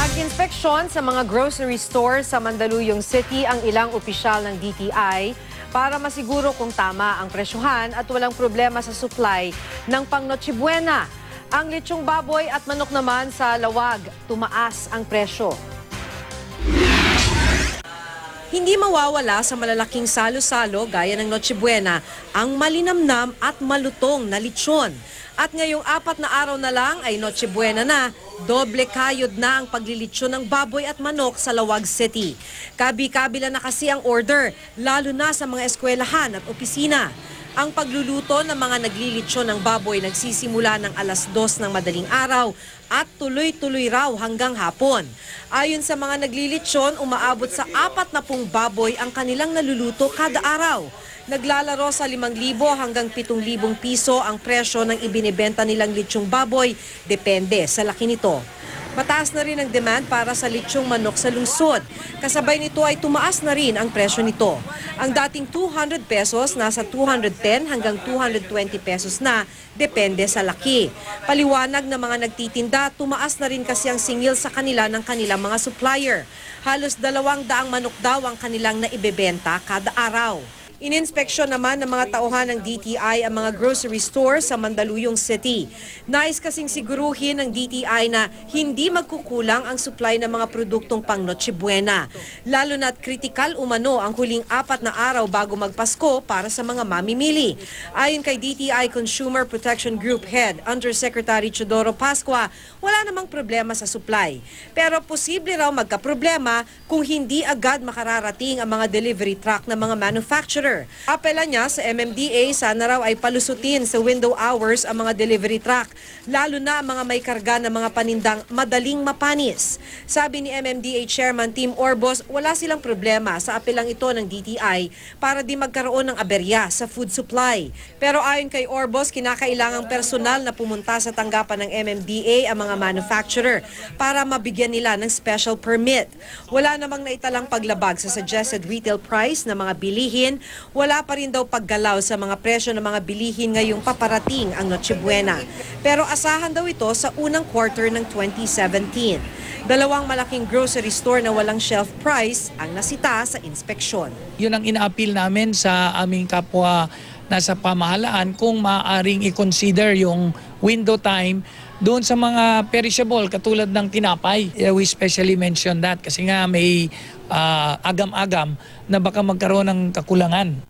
Nag-inspeksyon sa mga grocery stores sa Mandaluyong City ang ilang opisyal ng DTI para masiguro kung tama ang presyohan at walang problema sa supply ng pang Noche Buena. Ang lechong baboy at manok naman sa Lawag, tumaas ang presyo. Hindi mawawala sa malalaking salo-salo gaya ng Noche Buena ang malinamnam at malutong na lechon. At ngayong 4 na araw na lang ay Noche Buena na, doble kayod na ang paglilitsyon ng baboy at manok sa Lawag City. Kabi-kabila na kasi ang order, lalo na sa mga eskwelahan at opisina. Ang pagluluto ng mga naglilitsyon ng baboy nagsisimula ng alas 2 ng madaling araw at tuloy-tuloy raw hanggang hapon. Ayon sa mga naglilitsyon, umaabot sa 40 baboy ang kanilang naluluto kada araw. Naglalaro sa 5,000 hanggang 7,000 piso ang presyo ng ibinebenta nilang litsyong baboy, depende sa laki nito. Mataas na rin ang demand para sa litsyong manok sa lungsod. Kasabay nito ay tumaas na rin ang presyo nito. Ang dating 200 pesos nasa 210 hanggang 220 pesos na, depende sa laki. Paliwanag ng mga nagtitinda, tumaas na rin kasi ang singil sa kanila ng kanilang mga supplier. Halos 200 manok daw ang kanilang naibebenta kada araw. Ininspeksyon naman ng mga tauhan ng DTI ang mga grocery stores sa Mandaluyong City. Nais kasing siguruhin ng DTI na hindi magkukulang ang supply ng mga produktong pang Noche Buena. Lalo na't kritikal umano ang huling 4 na araw bago magpasko para sa mga mamimili. Ayon kay DTI Consumer Protection Group Head Undersecretary Chodoro Pascua, wala namang problema sa supply. Pero posible raw magkaproblema kung hindi agad makararating ang mga delivery truck ng mga manufacturer. Apela niya sa MMDA, sana raw ay palusutin sa window hours ang mga delivery truck, lalo na ang mga may karga ng mga panindang madaling mapanis. Sabi ni MMDA Chairman Tim Orbos, wala silang problema sa apelang ito ng DTI para di magkaroon ng aberya sa food supply. Pero ayon kay Orbos, kinakailangang personal na pumunta sa tanggapan ng MMDA ang mga manufacturer para mabigyan nila ng special permit. Wala namang naitalang paglabag sa suggested retail price ng mga bilihin. Wala pa rin daw paggalaw sa mga presyo ng mga bilihin ngayong paparating ang Noche Buena. Pero asahan daw ito sa unang quarter ng 2017. 2 malaking grocery store na walang shelf price ang nasita sa inspeksyon. Yun ang ina-appeal namin sa aming kapwa nasa pamahalaan kung maaaring i-consider yung window time doon sa mga perishable katulad ng tinapay. We especially mention that kasi nga may agam-agam na baka magkaroon ng kakulangan.